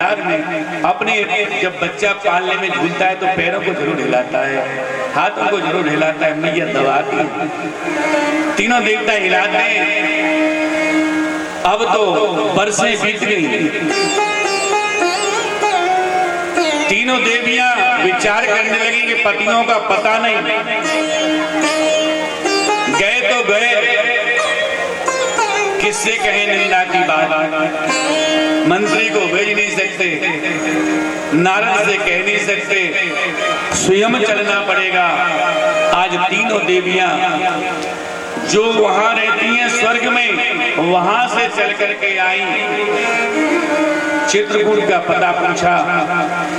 अपने जब बच्चा पालने में झूलता है तो पैरों को जरूर हिलाता है, हाथों को जरूर हिलाता है, मैया दबाती, तीनों देवता हिलाते हैं। अब तो बरसें बीत गई, तीनों देवियां विचार करने लगी कि पतियों का पता नहीं, गए तो गए, किससे कहें निंदा की बात, मंत्री को भेज नहीं सकते, नारद से कह नहीं सकते, स्वयं चलना पड़ेगा। आज तीनों देवियां जो वहां रहती हैं स्वर्ग में, वहां से चल करके आई, चित्रकूट का पता पूछा,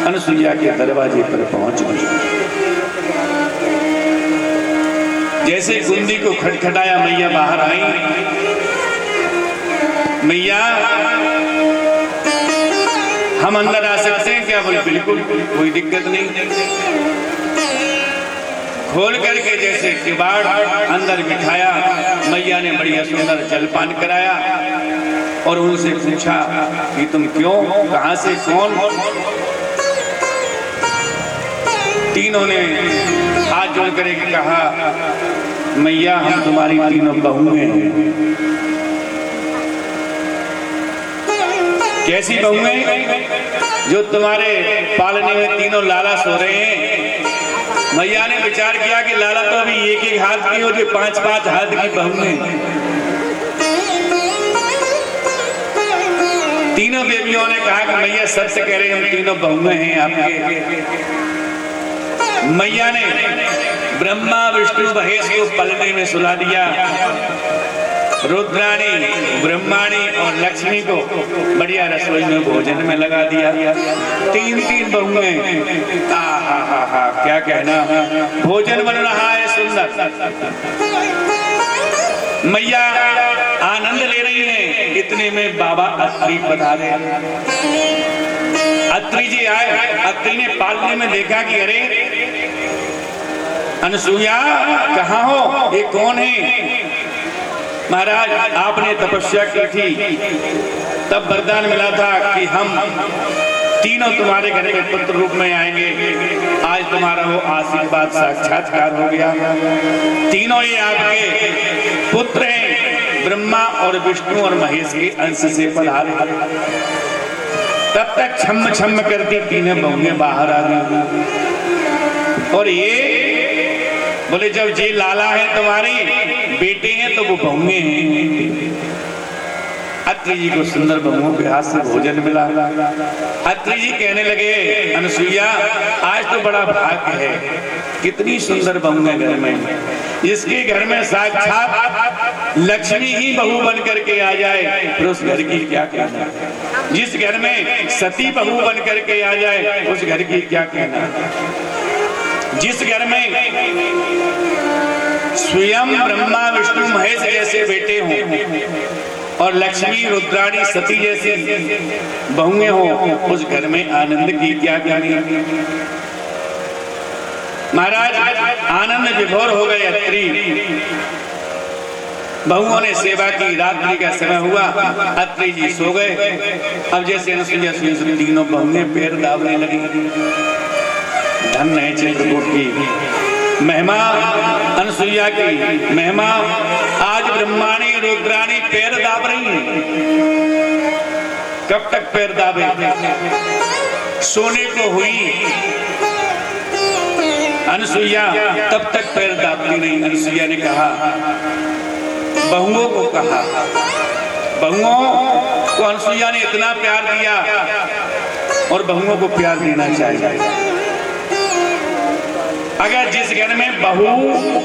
अनसुईया के दरवाजे पर पहुंच गई। जैसे गुंदी को खटखटाया, मैया बाहर आई। मैया हम अंदर आ सकते हैं क्या? बोले बिल्कुल, कोई दिक्कत नहीं। खोल करके जैसे किवाड़ अंदर बिठाया, मैया ने बढ़िया सुंदर जलपान कराया और उनसे पूछा कि तुम क्यों, कहां से, कौन? तीनों ने हाथ जोड़ करके कहा, मैया हम तुम्हारी तीनों बहुएं हैं। कैसी बहुएं? जो तुम्हारे पालने में तीनों लाला सो रहे हैं। मैया ने विचार किया कि लाला तो अभी एक एक हाथ की, और जो 5-5 हाथ की बहुएं। तीनों देवियों ने कहा कि मैया सत्य कह रहे, हम तीनों बहुएं हैं आपके। मैया ने ब्रह्मा विष्णु महेश को पलने में सुला दिया, रुद्राणी ब्रह्माणी और लक्ष्मी को बढ़िया रसोई में भोजन में लगा दिया। 3-3 बहुएं, हा क्या कहना, भोजन बन रहा है सुंदर। मैया आनंद ले रही हैं। इतने में बाबा अत्रि पधारे। अत्रि जी आए। अत्रि ने पालने में देखा कि अरे अनसुईया कहाँ हो, ये कौन है? महाराज आपने तपस्या की थी, तब वरदान मिला था कि हम तीनों तुम्हारे घर में पुत्र रूप में आएंगे। आज तुम्हारा वो आशीर्वाद साक्षात्कार हो गया। तीनों ये आपके पुत्र हैं, ब्रह्मा और विष्णु और महेश के अंश से पधारे। तब तक छम छम करती तीनों बहुएं बाहर आ गई। और ये बोले जब ये लाला है तुम्हारे बेटे हैं तो वो बहुएं हैं। अत्रि जी को सुंदर बहुओं के हाथ से भोजन मिला। अत्रि जी कहने लगे, अनसुईया आज तो बड़ा भाग्य है, कितनी सुंदर बहुएं घर में, जिसके घर में साक्षात लक्ष्मी ही बहू बन करके आ जाए फिर उस घर की क्या कहना, जिस घर में सती बहू बन करके आ जाए उस घर की क्या कहना, जिस घर में स्वयं ब्रह्मा विष्णु महेश जैसे बेटे हों और लक्ष्मी रुद्राणी सती जैसी बहुएं हों, उस घर में आनंद की क्या कमी। महाराज आनंद विभोर हो गए। अत्रि बहुओं ने सेवा की, रात्रि का समय हुआ, अत्रि जी सो गए। अब जैसे अनसुईया तीनों बहुएं पैर दाबने लगी। धन है चित्रकूट की महिमा, अनसुईया की महिमा। आज ब्रह्माणी रुद्राणी पैर दाब रही हैं। कब तक पैर दाबे? सोने को हुई अनसुईया तब तक पैर दाबती नहीं। अनसुईया ने कहा, बहुओं को कहा, बहुओं को अनसुईया ने इतना प्यार दिया और बहुओं को प्यार देना चाहिए। अगर जिस घर में बहू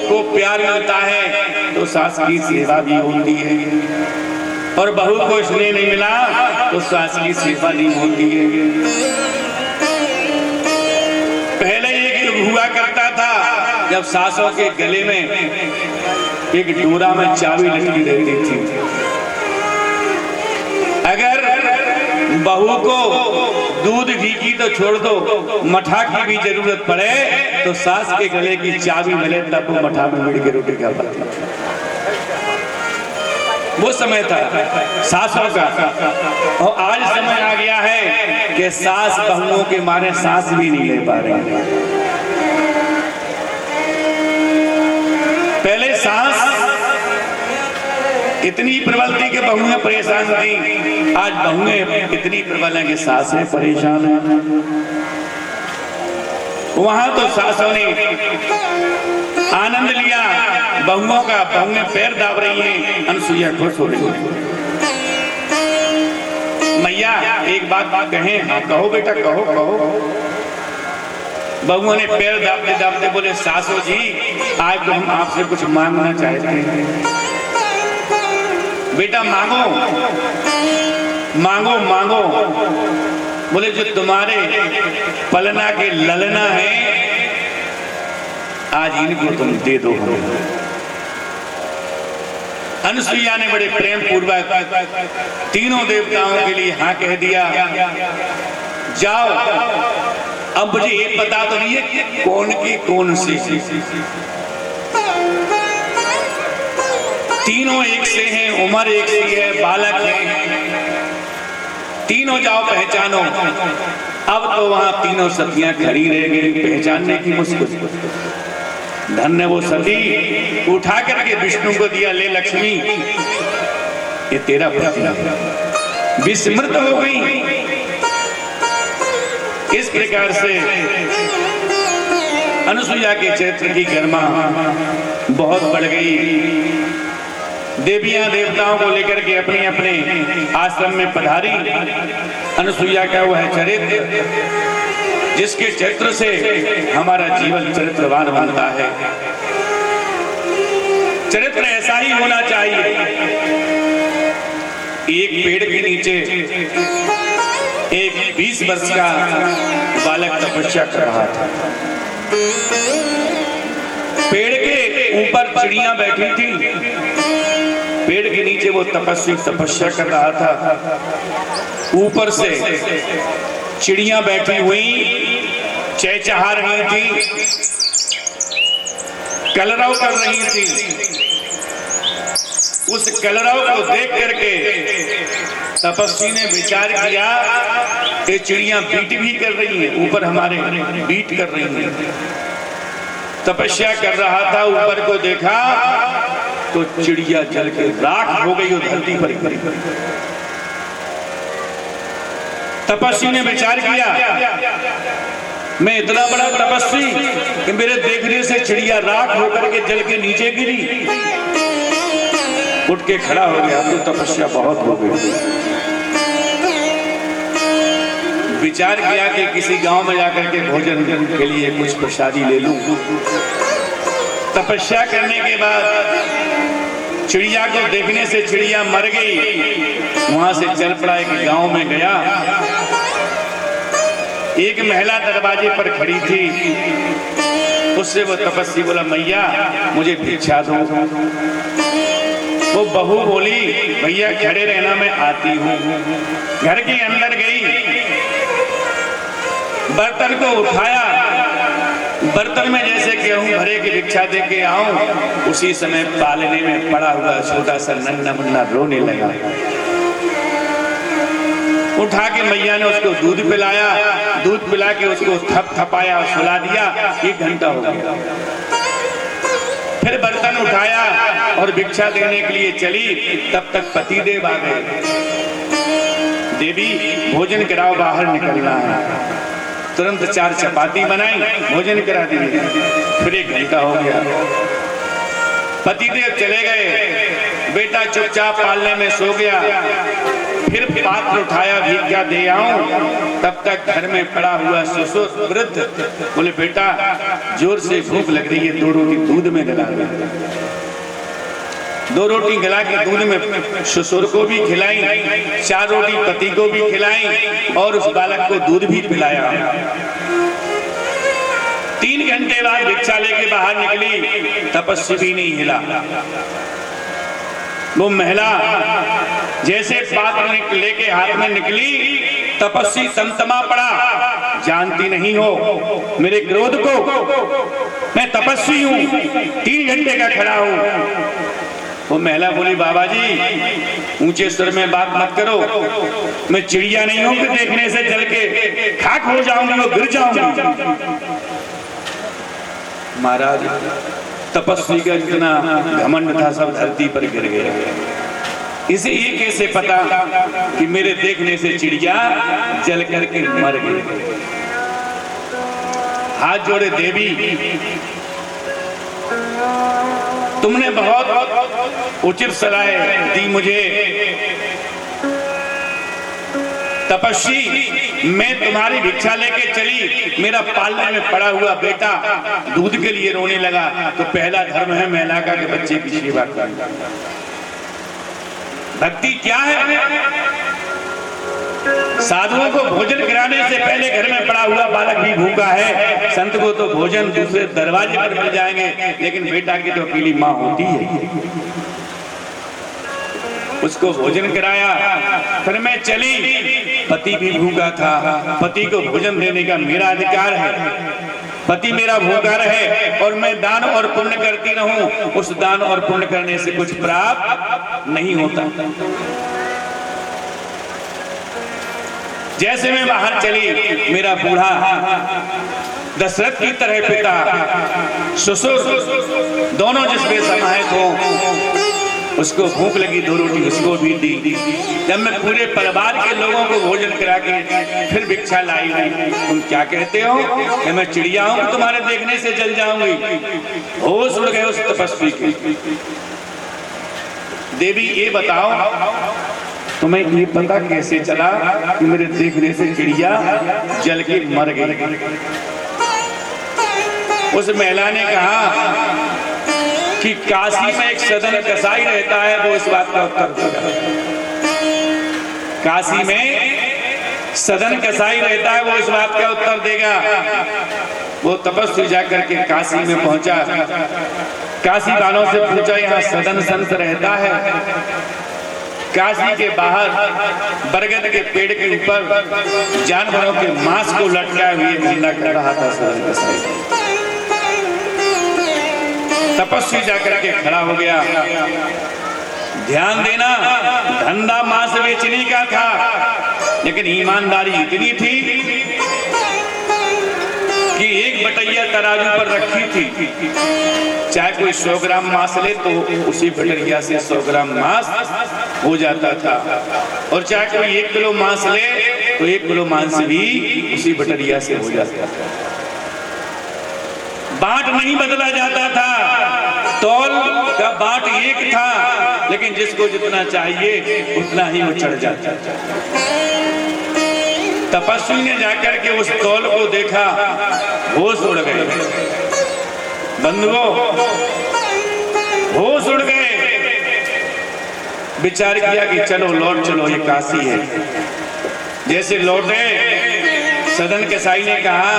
को प्यार मिलता है तो सास की सेवा भी होती है, और बहू को स्नेह नहीं मिला तो सास की सेवा नहीं होती है। पहले एक युग हुआ करता था जब सासों के गले में एक डोरा में चाबी लटकी रहती थी। अगर बहू को दूध घी की तो छोड़ दो, मठा की भी जरूरत पड़े तो सास के गले की चाबी मिले तब वो मठा में मिल के रोटी खा पाती। वो समय था सासों का, और आज समय आ गया है कि सास बहुओं के मारे सांस भी नहीं ले पा रहे हैं। पहले सास इतनी प्रबल थी कि बहुएं परेशान थी, आज बहुएं इतनी प्रबल हैं कि सासें परेशान हैं। वहां तो सासों ने आनंद लिया बहुओं का, बहुएं पैर दाब रही हैं, अनसुईया खुश हो रही है। मैया एक बात कहें? हाँ कहो बेटा, कहो कहो। बहुओं ने पैर दाबते दाबते बोले, सासू जी आज तो हम आपसे कुछ मांगना चाहते हैं। बेटा मांगो मांगो मांगो। बोले जो तुम्हारे पलना के ललना है आज इनको तुम दे दो। अनुसुईया ने बड़े प्रेम पूर्वक तीनों देवताओं के लिए हाँ कह दिया। जाओ, अब मुझे ये बता दो ये कौन की कौन सी? तीनों एक से हैं, उम्र एक सी है, बालक है, तीनों जाओ पहचानो। अब तो वहां तीनों सतियां खड़ी रह गई, पहचानने की मुश्किल। धन्य वो सती, उठा करके विष्णु को दिया, ले लक्ष्मी ये तेरा पति। विस्मृत हो गई। इस प्रकार से अनुसुईया के चरित्र की गरिमा बहुत बढ़ गई। देवियां देवताओं को लेकर के अपने अपने आश्रम में पधारी। अनुसुईया का वह चरित्र जिसके चरित्र से हमारा जीवन चरित्रवान बनता है। चरित्र ऐसा ही होना चाहिए। एक पेड़ के नीचे एक 20 वर्ष का बालक तपस्या कर रहा था। पेड़ के ऊपर चिड़िया बैठी थी। पेड़ के नीचे वो तपस्वी तपस्या कर रहा था। ऊपर से चिड़िया बैठी हुई चहचहा रही थी, कलरव कर रही थी। उस कलरव को देख करके तपस्वी ने विचार किया कि चिड़िया बीट भी कर रही है, ऊपर हमारे बीट कर रही है। तपस्या कर रहा था, ऊपर को देखा तो चिड़िया जल के राख हो गई और धरती पर गिरी। तपस्वी ने विचार किया मैं इतना बड़ा तपस्वी कि मेरे देखने से चिड़िया राख होकर के जल के नीचे गिरी। उठ के खड़ा हो गया, तो तपस्या बहुत हो गई। विचार किया कि किसी गांव में जाकर के भोजन के लिए कुछ प्रसादी ले लूं। तपस्या करने के बाद चिड़िया को देखने से चिड़िया मर गई। वहां से चल पड़ा, एक गांव में गया। एक महिला दरवाजे पर खड़ी थी। उससे वो तपस्वी बोला, मैया मुझे भिक्षा दो। वो बहू बोली, भैया खड़े रहना, मैं आती हूँ। घर के अंदर गई, बर्तन को उठाया। बर्तन में जैसे गेहूं भरे की भिक्षा दे के आऊं, उसी समय पालने में पड़ा हुआ छोटा सा नन्हा मुन्ना रोने लगा। उठा के मैया ने उसको दूध पिलाया। दूध पिला के उसको थपथपाया, सुला दिया। 1 घंटा हो गया। फिर बर्तन उठाया और भिक्षा देने के लिए चली। तब तक पति देव आ गए। देवी भोजन कराओ, बाहर निकलना है। तुरंत 4 चपाती बनाई, भोजन करा दिए। फिर 1 घंटा हो गया। पतिदेव चले गए। बेटा चुपचाप पालने में सो गया। फिर पात्र उठाया, भिक्षा दे आऊं। तब तक घर में पड़ा हुआ ससुर वृद्ध बोले, बेटा जोर से भूख लग रही है, 2 रोटी दूध में गला दे। 2 रोटी गला के दूध में ससुर को भी खिलाई, 4 रोटी पति को भी खिलाई और उस बालक को दूध भी पिलाया। 3 घंटे बाद भिक्षा लेके बाहर निकली। तपस्वी भी नहीं हिला। वो महिला जैसे पात्र लेके हाथ में निकली, तपस्वी तमतमा पड़ा। जानती नहीं हो मेरे क्रोध को? मैं तपस्वी हूं, 3 घंटे का खड़ा हूं। वो महिला बोली, बाबा जी ऊंचे स्वर में बात मत करो, मैं चिड़िया नहीं हूं कि देखने से जल के खाक हो जाऊंगी और गिर जाऊंगी। महाराज तपस्वी का जितना घमंड था सब धरती पर गिर गया। इसे ये कैसे पता कि मेरे देखने से चिड़िया जल करके मर गई। हाथ जोड़े, देवी तुमने बहुत उचित सलाह दी मुझे। तपस्वी मैं तुम्हारी भिक्षा लेके चली, मेरा पालने में पड़ा हुआ बेटा दूध के लिए रोने लगा, तो पहला धर्म है महिला का कि बच्चे की सेवा करना। भक्ति क्या है? साधुओं को भोजन कराने से पहले घर में पड़ा हुआ बालक भी भूखा है। संत को तो भोजन दूसरे दरवाजे पर मिल जाएंगे, लेकिन बेटा की तो अकेली माँ होती है। उसको भोजन कराया, फिर मैं चली। पति भी भूखा था, पति को भोजन देने का मेरा अधिकार है। पति मेरा भूखा रहे और मैं दान और पुण्य करती रहूं, उस दान और पुण्य करने से कुछ प्राप्त नहीं होता। जैसे मैं बाहर चली, मेरा बूढ़ा दशरथ की तरह पिता ससुर दोनों जिसपे समाहित हो, उसको भूख लगी, 2 रोटी उसको भी दी। जब मैं पूरे परिवार के लोगों को भोजन करा के फिर भिक्षा लाई, तुम क्या कहते हो कि मैं चिड़िया हूं, तुम्हारे देखने से जल जाऊंगी? होश उड़ गए उस तपस्वी के। देवी ये बताओ, तुम्हें ये पता कैसे चला कि मेरे देखने से चिड़िया जल के मर गई? उस महिला ने कहा कि काशी में एक सदन कसाई रहता है, वो इस बात का उत्तर देगा। काशी में सदन कसाई रहता है, वो इस बात का उत्तर देगा। वो तपस्वी जाकर के काशी में पहुंचा, काशी वालों से पूछा यहाँ सदन संत रहता है? काशी के बाहर बरगद के पेड़ के ऊपर जानवरों के मांस को लटकाए हुए धंधा कर रहा था सदन कसाई। तपस्वी जाकर के खड़ा हो गया। ध्यान देना, धंधा मांस बेचने का था, लेकिन ईमानदारी इतनी थी कि 1 बटैया तराजू पर रखी थी। चाहे कोई 100 ग्राम मांस ले तो उसी बटैया से 100 ग्राम मांस हो जाता था, और चाहे कोई 1 किलो मांस ले तो 1 किलो मांस भी उसी बटैया से हो जाता था। बाट नहीं बदला जाता था, तौल का बाट एक था, लेकिन जिसको जितना चाहिए उतना ही वो चढ़ जाता था। तपस्वी ने जाकर के उस तौल को देखा, होश उड़ गए। बंधुओं, होश उड़ गए। विचार किया कि चलो लौट चलो, ये काशी है। जैसे लौटे, सदन कसाई ने कहा,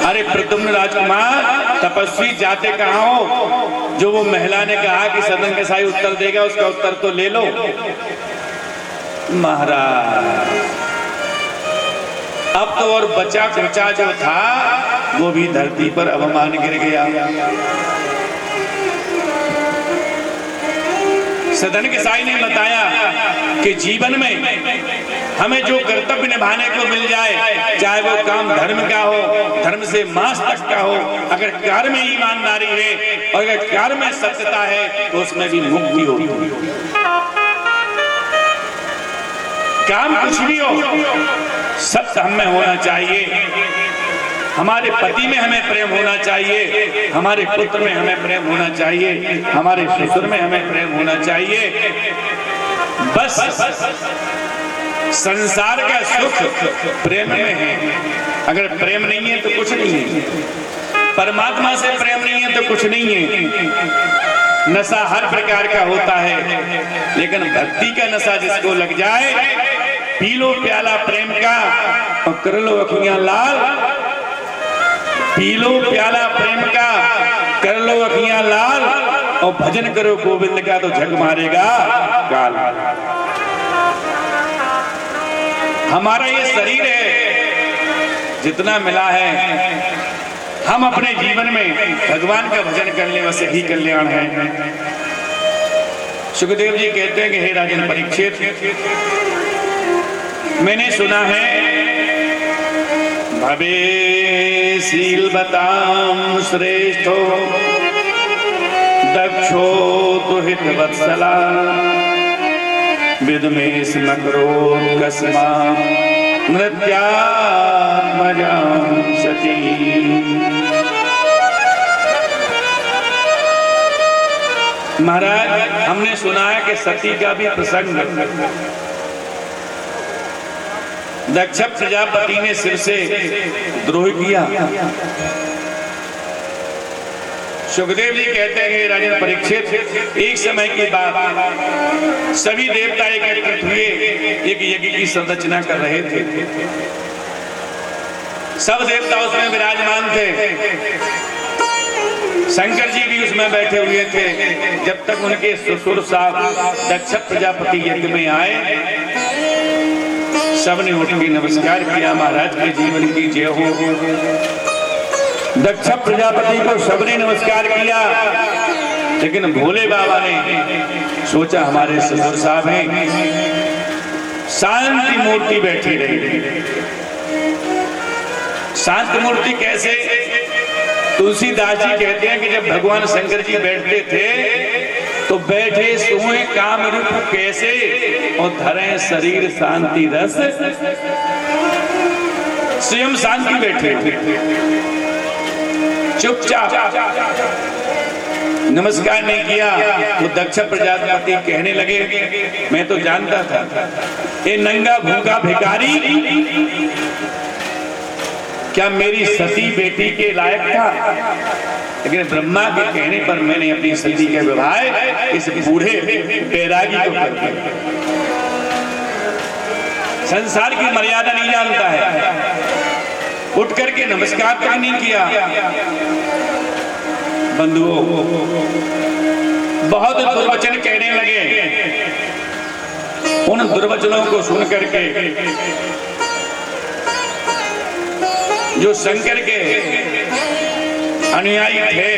अरे प्रद्युम्न राजकुमार, तपस्वी जाते कहाँ हो? जो वो महिला ने कहा कि सदन कसाई उत्तर देगा, उसका उत्तर तो ले लो। महाराज, अब तो और बचा खुचा जो था वो भी धरती पर अवमान गिर गया। सदन कसाई ने बताया कि जीवन में हमें जो कर्तव्य निभाने को मिल जाए, चाहे वो काम धर्म का हो, धर्म से मांस तक का हो, अगर कार्य में ईमानदारी है और अगर कार्य में सत्यता है तो उसमें भी मुक्ति होगी। काम कुछ भी हो, सत्य हमें होना चाहिए। हमारे पति में हमें प्रेम होना चाहिए, हमारे पुत्र में हमें प्रेम होना चाहिए, हमारे ससुर में हमें प्रेम होना चाहिए। बस संसार का सुख प्रेम में है। अगर प्रेम नहीं है तो कुछ नहीं है। परमात्मा से प्रेम नहीं है तो कुछ नहीं है। नशा हर प्रकार का होता है, लेकिन भक्ति का नशा जिसको लग जाए, पी लो प्याला प्रेम का और कर लो अखियां लाल। पी लो प्याला प्रेम का, कर लो अखियां लाल, और भजन करो गोविंद का तो झक मारेगा काल। हमारा ये शरीर है, जितना मिला है, हम अपने जीवन में भगवान का भजन कर ले, वैसे ही कल्याण है। सुखदेव जी कहते हैं कि हे राजन परीक्षित, मैंने सुना है भवे शीलवतां श्रेष्ठो दक्षो दुहित वत्सला विद्मेष मकरोत् कस्मा नृत्यात्मजां सती। महाराज, हमने सुना है कि सती का भी प्रसंग दक्ष प्रजापति ने सिर से द्रोह किया। सुखदेव जी कहते हैं कि राजन परीक्षित, एक समय की बात, सभी देवता एकत्रित हुए एक यज्ञ की संरचना कर रहे थे। सब देवता उसमें विराजमान थे, शंकर जी भी उसमें बैठे हुए थे। जब तक उनके ससुर साहब दक्ष प्रजापति यज्ञ में आए, सबने उठ के नमस्कार किया, महाराज के जीवन की जय हो। दक्ष प्रजापति को सबने नमस्कार किया, लेकिन भोले बाबा ने सोचा हमारे ससुर साहब हैं, शांति मूर्ति बैठी रही। शांत मूर्ति कैसे? तुलसीदास जी कहते हैं कि जब भगवान शंकर जी बैठते थे तो बैठे सोए काम रूप कैसे, और धरे शरीर शांति रस, स्वयं शांति बैठे थे, चुपचाप नमस्कार नहीं किया। तो दक्ष प्रजापति कहने लगे, मैं तो जानता था ये नंगा भूखा भिखारी क्या मेरी सती बेटी के लायक था, लेकिन ब्रह्मा के कहने पर मैंने अपनी सती के विवाह इस बूढ़े बैरागी को कर दिया। संसार की मर्यादा नहीं जानता है, उठ करके नमस्कार तक नहीं किया। बंधुओं, बहुत दुर्वचन कहने लगे। उन दुर्वचनों को सुन करके जो शंकर के अनुयायी थे,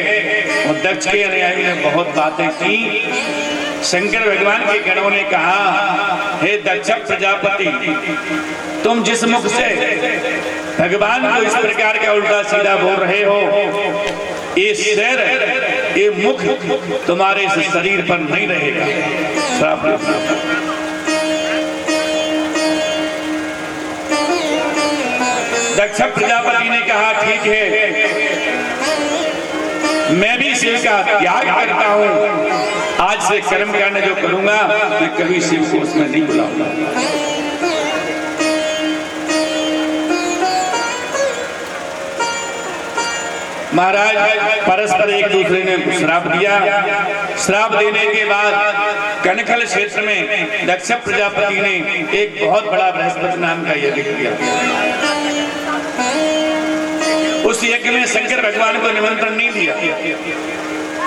और दक्ष के अनुयायी ने बहुत बातें की। शंकर भगवान के गणों ने कहा, हे दक्ष प्रजापति, तुम जिस मुख से भगवान को इस प्रकार का उल्टा सीधा बोल रहे हो, ये सिर, ये मुख तुम्हारे इस शरीर पर नहीं रहेगा। दक्ष प्रजापति ने कहा, ठीक है, मैं भी शिव का त्याग करता हूं। आज से कर्म कांड जो करूंगा, मैं कभी शिव को उसमें नहीं बुलाऊंगा। महाराज परस्पर एक दूसरे ने श्राप दिया। श्राप देने के बाद कनखल क्षेत्र में दक्ष प्रजापति ने एक बहुत बड़ा बृहस्पति नाम का यज्ञ किया। उस यज्ञ में शंकर भगवान को निमंत्रण नहीं दिया,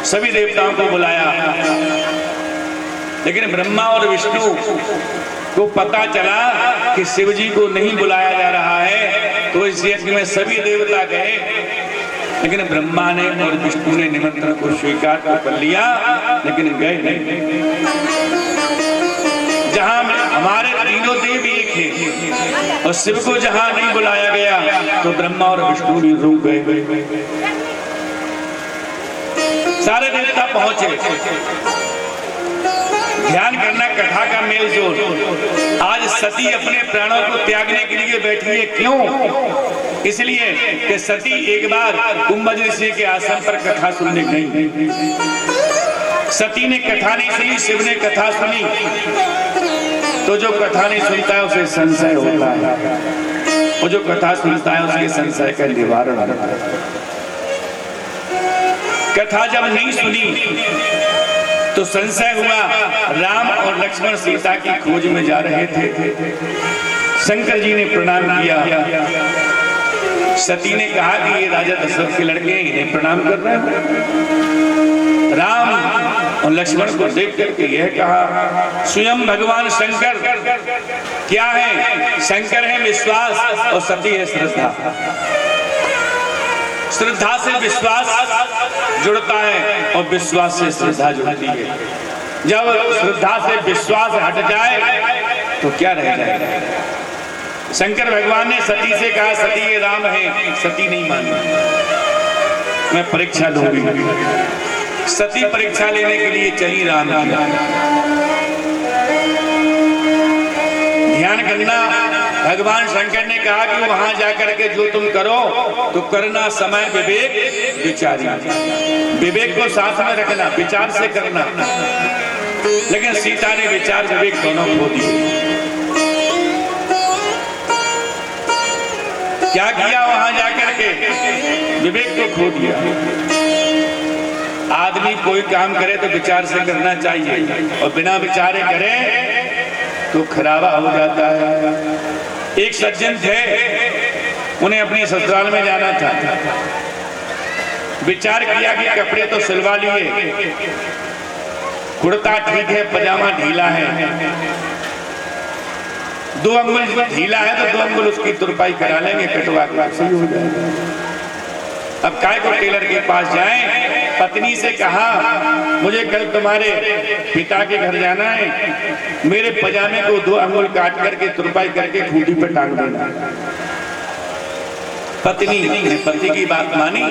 सभी देवताओं को बुलाया, लेकिन ब्रह्मा और विष्णु को पता चला कि शिव जी को नहीं बुलाया जा रहा है। तो इस यज्ञ में सभी देवता गए, लेकिन ब्रह्मा ने और विष्णु ने निमंत्रण को स्वीकार कर लिया, लेकिन गए नहीं। जहां हमारे तीनों देव एक हैं और शिव को जहां नहीं बुलाया गया, तो ब्रह्मा और विष्णु भी रुक गए। सारे देवता पहुंचे। ध्यान करना, कथा का मेल जोल। आज सती अपने प्राणों को त्यागने के लिए बैठी है। क्यों? इसलिए कि सती एक बार कुंभज ऋषि के आश्रम पर कथा सुनने गई। सती ने कथा नहीं सुनी, शिव ने कथा सुनी। तो जो कथा नहीं सुनता है उसे संशय होता है, और जो कथा सुनता है उसके संशय का निवारण होता है। कथा जब नहीं सुनी तो संशय हुआ। राम और लक्ष्मण सीता की खोज में जा रहे थे। शंकर जी ने प्रणाम किया। सती ने कहा कि ये राजा दशरथ के लड़के, इन्हें प्रणाम कर रहे हैं। राम और लक्ष्मण को देख करके यह कहा, स्वयं भगवान शंकर क्या है? शंकर है विश्वास और सती है श्रद्धा। श्रद्धा से विश्वास जुड़ता है और विश्वास से श्रद्धा जुड़ती है। जब श्रद्धा से विश्वास हट जाए तो क्या रह जाएगा। शंकर भगवान ने सती से कहा, सती ये राम है। सती नहीं मानी, मैं परीक्षा लूंगी। सती परीक्षा लेने के लिए चली राम की। ध्यान करना, भगवान शंकर ने कहा कि वहां जाकर के जो तुम करो तो करना समय विवेक विचारी। विवेक को साथ में रखना, विचार से करना। लेकिन सीता ने विचार विवेक दोनों खो दिए। क्या किया वहां जाकर के? विवेक को खो दिया। आदमी कोई काम करे तो विचार से करना चाहिए, और बिना विचारे करे तो खराबा हो जाता है। एक सज्जन थे, उन्हें अपने ससुराल में जाना था। विचार किया कि कपड़े तो सिलवा लिए, कुर्ता ठीक है, पजामा ढीला है, 2 अंगुल ढीला है तो 2 अंगुल उसकी तुरपाई करा लेंगे, कटवा के सही हो जाएगा। अब काय को टेलर के पास जाएं? पत्नी से कहा, मुझे कल तुम्हारे पिता के घर जाना है, मेरे पजामे को 2 अंगुल काट करके तुरपाई करके खूंटी पे टांग देना। पत्नी ने पति की बात मानी,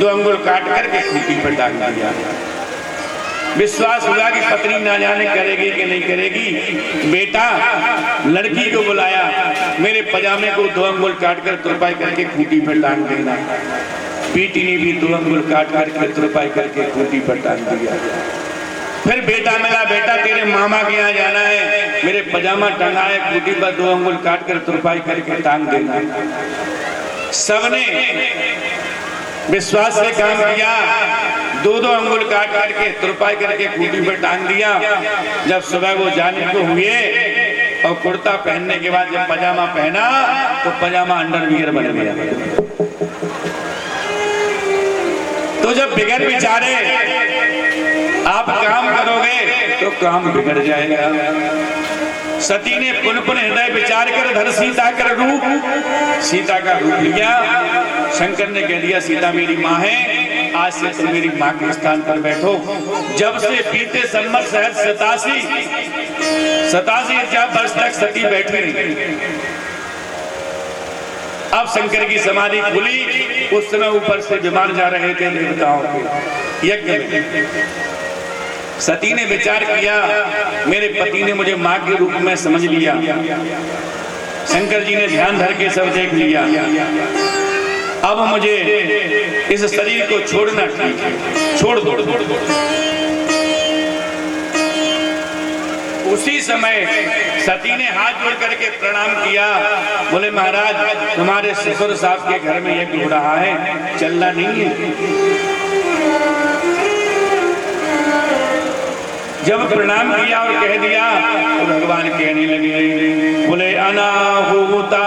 2 अंगुल काट करके खूंटी पे टांग दिया। विश्वास हुआ कि पत्नी ना जाने करेगी कि नहीं करेगी। बेटा लड़की को बुलाया, मेरे पजामे को 2 अंगुल काट कर तुरपाई करके खूंटी पे टांग देना। बेटी ने भी 2 अंगुल काट करके तुरपाई करके खूंटी पर टांग दिया। फिर बेटा मिला, बेटा तेरे मामा के यहाँ जाना है, मेरे पजामा टंगा है, खूंटी पर 2 अंगुल काट कर तुरपाई करके टांग देना। सबने विश्वास से काम किया, 2-2 अंगुल काट करके तुरपाई करके खूंटी पर टांग दिया। जब सुबह वो जाने को हुए और कुर्ता पहनने के बाद जब पजामा पहना तो पजामा अंडरवियर बन गया। तो जब बिगड़ विचारे आप काम करोगे तो काम बिगड़ जाएगा। सती ने पुन पुन हृदय विचार कर धर सीता कर रूप, सीता का रूप लिया। शंकर ने कह दिया, सीता मेरी माँ है, आज से तुम मेरी माँ के स्थान पर बैठो। जब से बीते संवत सहज 87 वर्ष तक सती बैठी रही। अब शंकर की समाधि खुली, उस समय ऊपर से विमान जा रहे थे देवताओं के यज्ञ में। सती ने विचार किया, मेरे पति ने मुझे माँ के रूप में समझ लिया। शंकर जी ने ध्यान धर के सब देख लिया। अब मुझे इस शरीर को छोड़ना ठीक है, छोड़ दो। उसी समय सती ने हाथ जोड़ करके प्रणाम किया, बोले महाराज तुम्हारे ससुर साहब के घर में यज्ञ हो रहा है, चलना नहीं है। जब प्रणाम किया और कह दिया तो भगवान कहने लगे, बोले अनाहुता